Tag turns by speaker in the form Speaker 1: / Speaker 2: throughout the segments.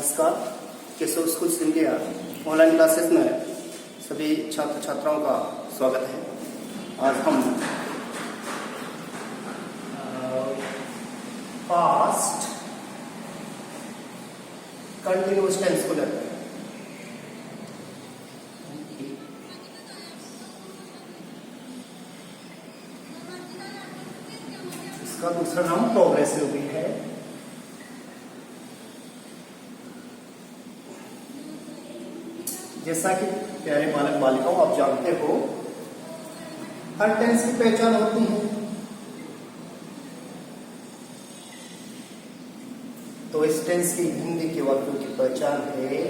Speaker 1: नमस्कार। Keshav schools India online classes में सभी छात्र छात्राओं का स्वागत है। आज हम पास्ट कंटिन्यूअस टेंस को लेते हैं। इसका दूसरा नाम प्रोग्रेसिव भी है। जैसा कि प्यारे बालक बालिकाओं आप जानते हो, हर टेंस की पहचान होती है। तो इस टेंस की हिंदी के वाक्यों की पहचान है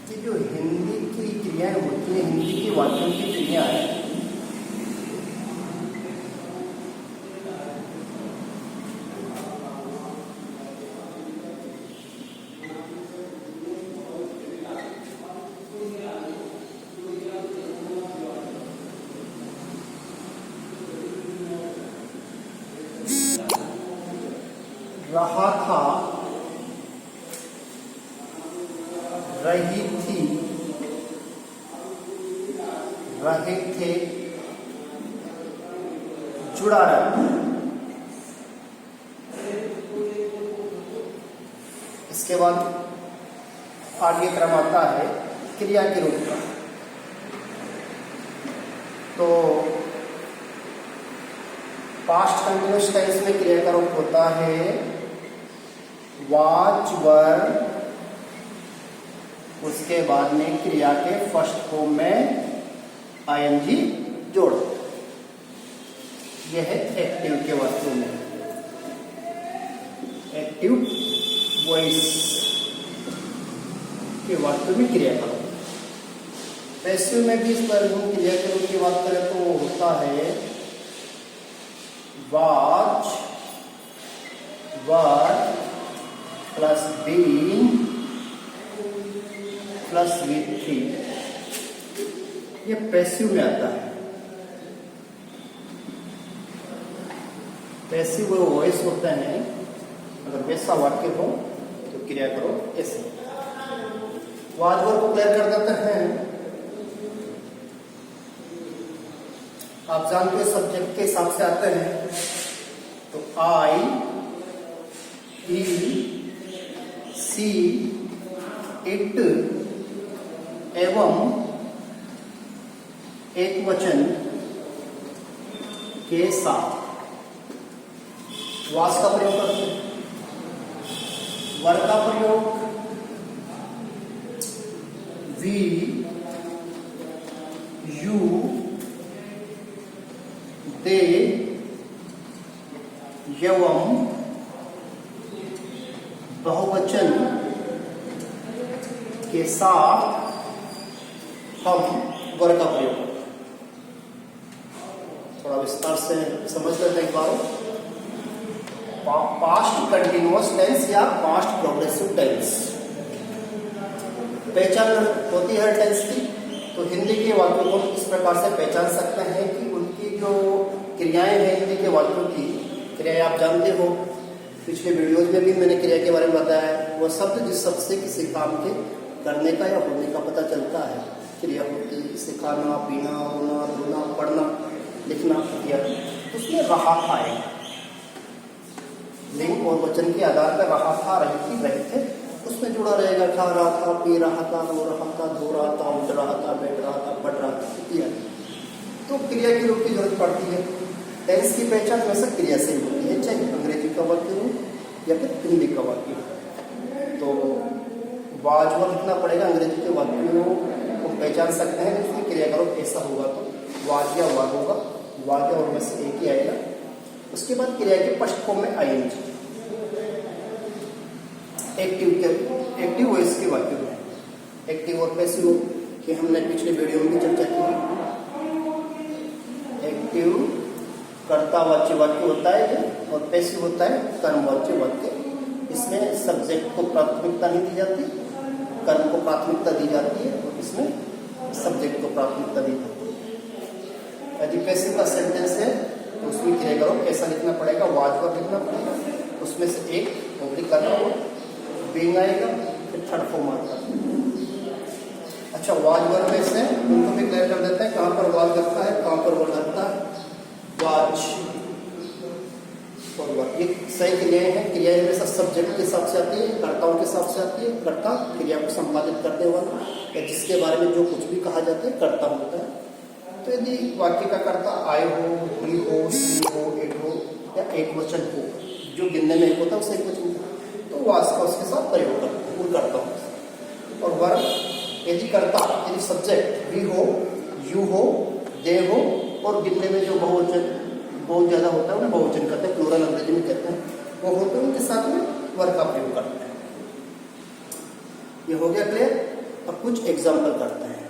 Speaker 1: कि जो हिंदी की क्रियाएं होती हैं, हिंदी के वाक्यों की क्रियाएं रहा था, रही थी, रहे थे, जुड़ा रहा। इसके बाद आगे क्रम आता है क्रिया के रूप का। तो पास्ट कंटिन्यूअस टेंस में क्रिया का रूप होता है वाज वर, उसके बाद में क्रिया के फर्स्ट फॉर्म में आईएनजी जोड़। यह है एक्टिव के वाक्यों में, एक्टिव वॉइस के वाक्यों में क्रिया का रूप। पैसिव में भी इस पर हम क्रिया के रूप की बात करें तो वो होता है was were plus been plus with थी। ये पैसिव में आता है। पैसिव वो वॉइस होते हैं, अगर वैसा वाक्य हो तो क्रिया करो ऐसे। वाज वर को क्लियर कर देते हैं। आप जानते हैं सब्जेक्ट के हिसाब से आते हैं तो आई, ही, सी, इट एवं एक वचन के साथ वास का प्रयोग करते हैं। वर का प्रयोग वी, यू, दे एवं बहुवचन के साथ हम वर का प्रयोग। थोड़ा विस्तार से समझ लेते हैं एक बार। पास्ट कंटिन्यूअस टेंस या पास्ट प्रोग्रेसिव टेंस पहचान होती है टेंस की। तो हिंदी के वाक्यों को इस प्रकार से पहचान सकते हैं कि उनकी जो क्रियाएं हैं, हिंदी के वाक्यों की क्रियाएं आप जानते हो, पिछले वीडियोज में भी मैंने क्रिया के बारे में बताया है। वो शब्द जिस शब्द से किसी काम के करने का या होने का पता चलता है क्रिया होती है। जैसे खाना, पीना, रोना, धोना, पढ़ना, लिखना इत्यादि। उसमें रहा था है लिंग और वचन के आधार पर रहा था, रही थी, रहे थे, उसमें जुड़ा रहेगा। खा रहा था, पी रहा था, रो रहा था, धो रहा था, उठ रहा था, बैठ रहा था, पढ़ रहा था इत्यादि। तो क्रिया के रूप की जरूरत पड़ती है। टेंस की पहचान वैसे क्रिया से होती है, चाहे अंग्रेजी का वाक्य हो या फिर हिंदी का वाक्य हो। तो वाज वर लिखना पड़ेगा। अंग्रेजी के वाक्यों को पहचान सकते हैं, उसमें क्रिया का रूप ऐसा होगा तो वाज या वर होगा। वाज या वर में से एक ही आएगा। उसके बाद क्रिया के फर्स्ट फॉर्म में आईएनजी। एक्टिव वॉइस के वाक्य में एक्टिव और पैसिव की हमने पिछले वीडियो में भी चर्चा की। एक्टिव कर्तावाच्य वाक्य होता है और पैसिव होता है कर्मवाच्य वाक्य। इसमें सब्जेक्ट को प्राथमिकता नहीं दी जाती, कर्म को प्राथमिकता दी जाती है और इसमें सब्जेक्ट को प्राथमिकता दी जाती है। यदि पैसिव का सेंटेंस है तो उसमें क्रिया करो कैसा लिखना पड़ेगा, वाज वर्ब लिखना पड़ेगा। उसमें से एक पब्लिक लगा हुआ, बीइंग आएगा, फिर थर्ड फॉर्म आता है। अच्छा, वाज वर्ब में से उनको भी क्लियर कर देते हैं, कहाँ पर वाज लगता है, कहाँ पर वर्ब लगता है। वाज और वर्ब ये सही क्रियाएं हैं। क्रिया हमेशा सब्जेक्ट के हिसाब से आती है, कर्ताओं के हिसाब से आती है। कर्ता क्रिया को संपादित करने वाला या जिसके बारे में जो कुछ भी कहा जाता है कर्ता होता है। तो यदि वाक्य का कर्ता आय हो, ही हो, सी हो, इट हो या एक वचन हो, जो गिनने में एक होता है उसे एक वचन, तो वाज का उसके साथ प्रयोग करते हैं उन कर्ताओं। और वर्ब यदि कर्ता यदि सब्जेक्ट वी हो, यू हो, दे हो और गिनने में जो बहुवचन बहुत ज्यादा होता है उन्हें बहुवचन कहते हैं, प्लूरल अंग्रेजी में कहते हैं, वो होते हैं, उनके साथ में वर्ब का प्रयोग करते हैं। ये हो गया क्लियर। अब कुछ एग्जाम्पल करते हैं।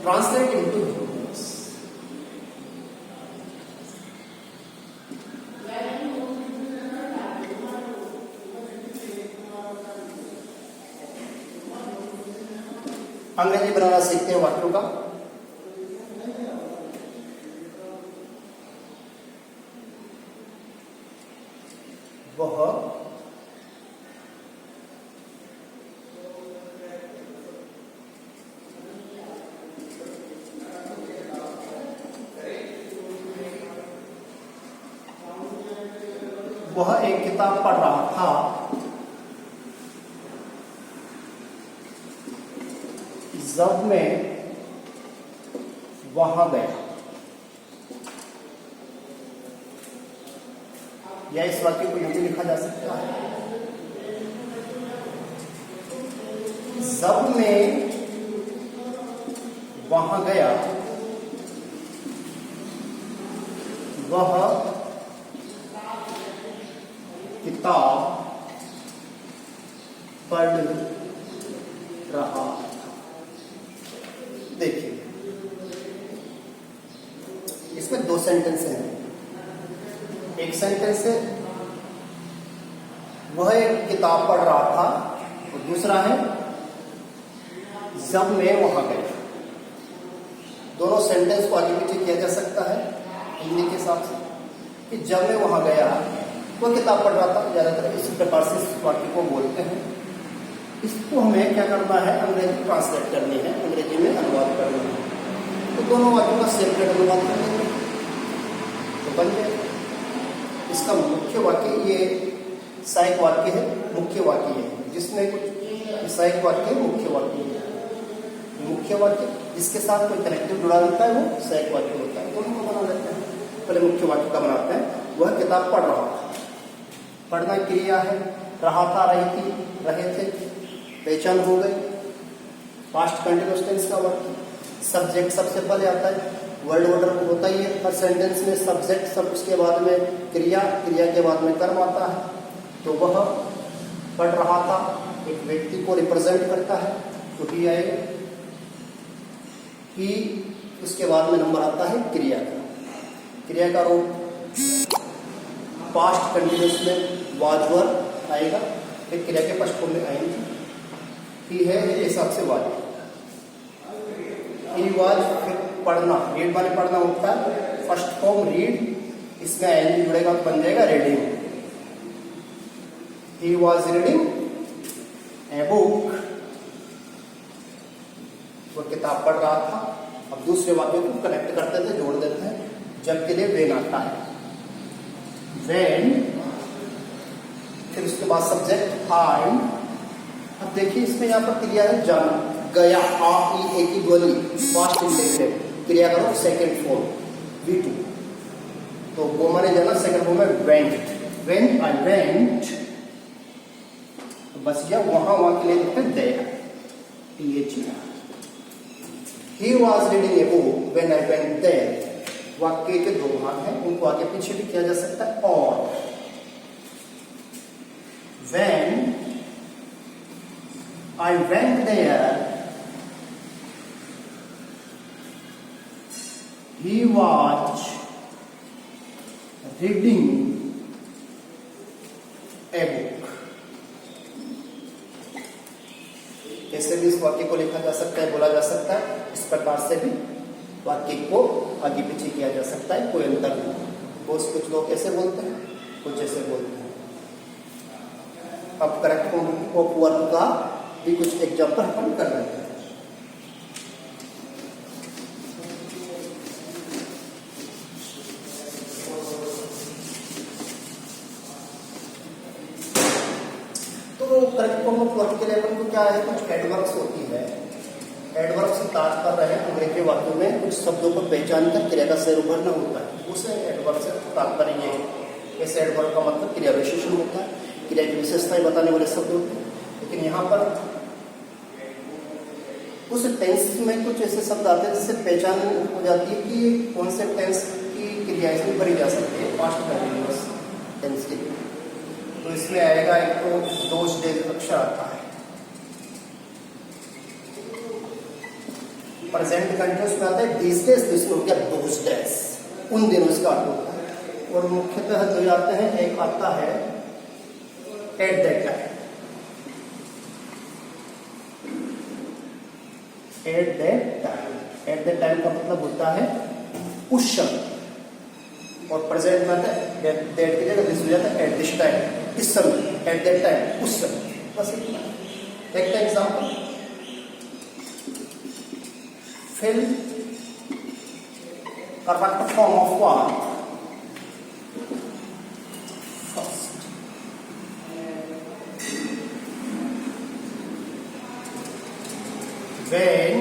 Speaker 1: ट्रांसलेट इनटू अंग्रेजी बनाना सीखते हैं वाक्यों का। वह एक किताब पढ़ रहा था, जब मैं वहां गया। या इस वाक्य को यूं भी लिखा जा सकता है, जब मैं वहां गया वह किताब पढ़ रहा। देखिए, इसमें दो सेंटेंस हैं। एक सेंटेंस है वह एक किताब पढ़ रहा था और दूसरा है जब मैं वहां गया। दोनों सेंटेंस को आगे पीछे किया जा सकता है हिंदी के हिसाब से कि जब मैं वहां गया वह किताब पढ़ रहा था। ज्यादातर इसी प्रकार से इस वाक्य को बोलते हैं। इसको हमें क्या करना है, अंग्रेजी ट्रांसलेट करनी है, अंग्रेजी में अनुवाद करना है। तो दोनों वाक्यों का सेपरेट अनुवाद कर लेंगे तो बन जाए। इसका मुख्य वाक्य ये सहायक वाक्य है, मुख्य वाक्य है, जिसमें कुछ सहायक वाक्य मुख्य वाक्य है। मुख्य वाक्य जिसके साथ कोई कनेक्टिव जुड़ा रहता है वो सहायक वाक्य होता है। दोनों को बना लेते हैं। पहले मुख्य वाक्य का बनाते हैं। वह किताब पढ़ रहा था, पढ़ना क्रिया है, रहा था, रही थी, रहे थे, पहचान हो गई, पास्ट कंटिन्यूअस टेंस का वर्ड। सब्जेक्ट सबसे पहले आता है, वर्ड ऑर्डर होता ही है हर सेंटेंस में, सब्जेक्ट सब, उसके बाद में क्रिया, क्रिया के बाद में कर्म आता है। तो वह पढ़ रहा था एक व्यक्ति को रिप्रेजेंट करता है तो ही आएगा। ही उसके बाद में नंबर आता है क्रिया का। क्रिया का रूप पास्ट कंटिन्यूअस में वाज वर्ब आएगा, फिर क्रिया के फर्स्ट फॉर्म में आएंगे। ही है ये हिसाब से वाज, ही वाज, फिर पढ़ना, रीड माने पढ़ना होता है, फर्स्ट फॉर्म रीड, इसमें एन जुड़ेगा तो बन जाएगा reading. He was reading a book, वो किताब पढ़ रहा था। अब दूसरे वाक्यों को कनेक्ट करते थे, जोड़ देते हैं। जब के लिए वेन आता है, वेन, फिर उसके बाद सब्जेक्ट आई। अब देखिए इसमें यहाँ पर क्रिया है जाना, गया, आ ई ए की गोली, पास्ट इंडेफिनिट, क्रिया करो सेकंड फॉर्म V2। तो वो माने जाना, सेकंड फॉर्म में वेंट, वेन आई वेंट, तो बस गया वहां, वहां के लिए लिखते हैं there, TH। He was reading a book when I went there। वाक्य के दो भाग हैं, उनको आगे पीछे भी किया जा सकता है। और when I went there he was reading a book। ऐसे भी इस वाक्य को लिखा जा सकता है, बोला जा सकता है, इस प्रकार से भी वाक्य को आगे पीछे किया जा सकता है, कोई अंतर नहीं। बॉस कुछ लोग ऐसे बोलते हैं, कुछ ऐसे बोलते हैं। अब करेक्ट फॉर्म ऑफ वर्ब का भी कुछ एग्जाम्पल हम कर रहे हैं। तो करेक्ट फॉर्म ऑफ वर्ब के लिए अपन को क्या है, कुछ एडवर्ब्स होती है। एडवर्ब से तात्पर्य है अंग्रेजी वाक्यों में कुछ शब्दों को पहचान कर क्रिया का सिर उभरना होता है, उसे एडवर्ब से तात्पर्य ये है। ऐसे एडवर्ब का मतलब क्रिया विशेषण होता है, क्रिया की विशेषताएं बताने वाले शब्द होते हैं। लेकिन यहाँ पर उस टेंस में कुछ ऐसे शब्द आते हैं जिससे पहचान हो जाती है कि कौन से टेंस की क्रिया इसमें भरी जा सकती है, पास्ट कंटिन्यूअस टेंस के लिए। तो इसमें आएगा एक तो दोज डेज अक्षर आता है, प्रेजेंट कंटिन्यूअस में आता है दीस डेज, जिसमें हो गया दोज डेज, उन दिनों इसका अर्थ होता है। और मुख्यतः दो आते हैं, एक आता है eight that time, eight that time. Eight that time का मतलब होता है उस समय, और प्रेजेंट में आता है दैट की जगह दिस हो जाता है एट दिस टाइम, इस समय, एट दैट टाइम, उस समय, बस इतना। Take the example, fill correct form of verb first. When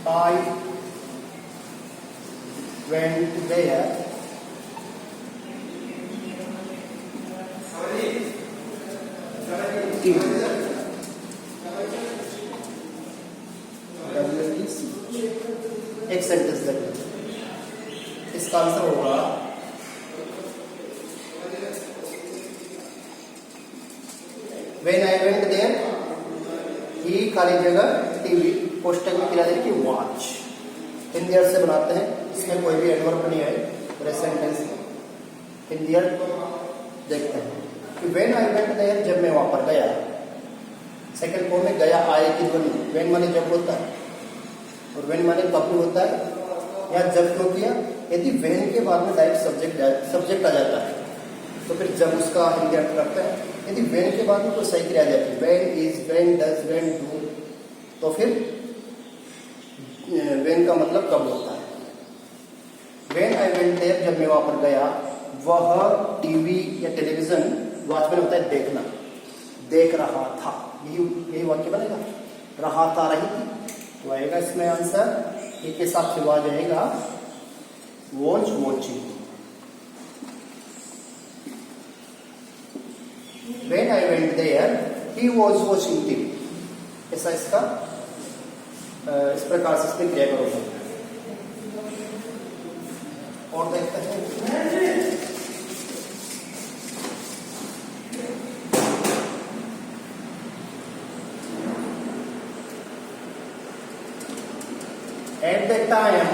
Speaker 1: I went there, एक सेंटेंस देखें, इसका आंसर होगा When I went there, ही खाली जगह टीवी, पोस्टर में क्रिया की वॉच, हिंदी अर्थ से बनाते हैं, इसमें कोई भी एडवर्ब नहीं है, प्रेजेंट टेंस हिंदी अर्थ देखते हैं कि when I went there, जब मैं वहां पर गया। सेकंड फॉर्म में गया आए की ध्वनि, when माने जब होता है और when माने कब होता है, या जब क्यों किया। यदि when के बाद में डायरेक्ट सब्जेक्ट आ जाता है तो फिर जब उसका हिंदी अर्थ करते हैं। यदि when के बाद में कोई सही क्रिया आ जाती है, when is, when does, when do, तो फिर when का मतलब कब होता है। when I went there, जब मैं वहां पर गया, वह टीवी या टेलीविजन, वॉच में होता है देखना, देख रहा था, यही वाक्य बनेगा, रहा था, रही थी, तो आएगा इसमें आंसर एक हिसाब से वह जाएगा watch watching. When I went there, he was watching TV. ऐसा इसका इस प्रकार से इसमें क्रिया करोगे। और देखते हैं at that time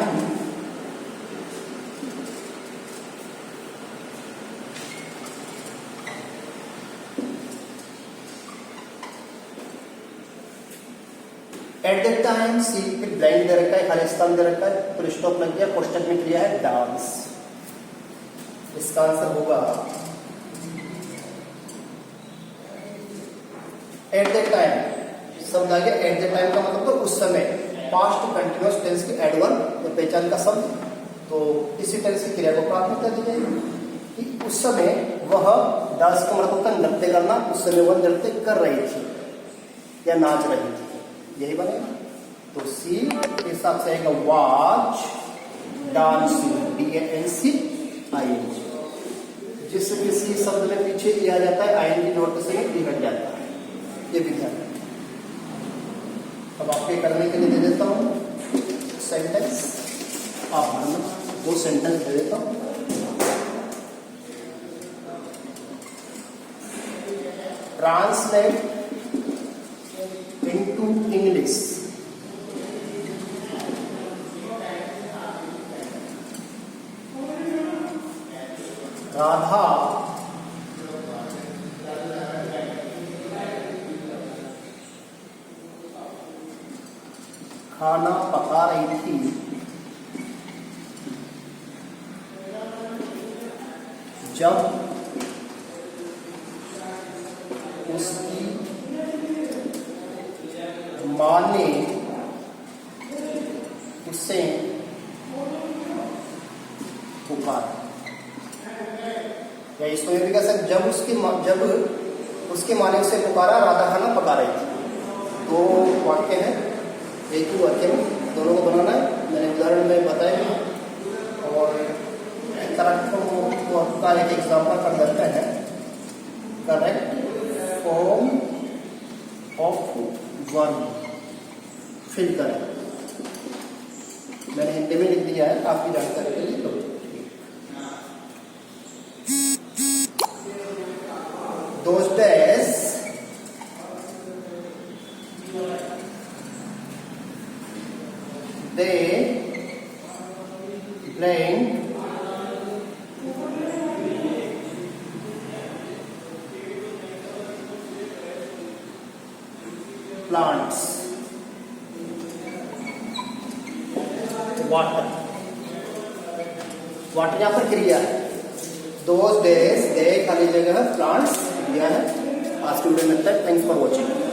Speaker 1: at that time see, फिर ब्लैंक दे रखा है, खाली स्थान दे रखा है, फिर स्टॉप लग गया, क्वेश्चन में क्रिया है डांस। इसका आंसर होगा एट दैट टाइम। शब्द आ गया एट दैट टाइम का मतलब तो उस समय, पास्ट कंटिन्यूअस टेंस के एडवर्ब या पहचान का शब्द, तो इसी तरह से क्रिया को प्राथमिकता दी जाएगी कि उस समय वह, डांस का मतलब होता है नृत्य करना, उस समय वह नृत्य कर रही थी या नाच रही थी, यही बनेगा। तो सी के हिसाब से आएगा वॉच डांसिंग, DANCING। जिस किसी शब्द में पीछे दिया जाता है ING नोट से हट जाता है, ये भी ध्यान रखें। अब आपके करने के लिए दे देता हूं सेंटेंस, आप भरना, 2 सेंटेंस दे देता हूं। ट्रांसलेट into English राधा खाना पका रही थी जब उसकी माँ ने उसे पुकारा। या इसको ये भी कह सकते, जब उसकी माँ ने उसे पुकारा, राधा खाना पका रही थी। दो वाक्य है, एक ही वाक्य में दोनों को बनाना है। मैंने उदाहरण में बताया और करेक्ट का एक एग्जाम्पल कर देते हैं। Correct form of verb fill करें। मैंने हिंदी में लिख दिया है, आपकी जानकारी के लिए लो। Those days they playing plants water यहाँ पर क्रिया है। Those days they खाली जगह है, plants क्रिया है। आज की वीडियो में तक, थैंक्स फॉर वॉचिंग।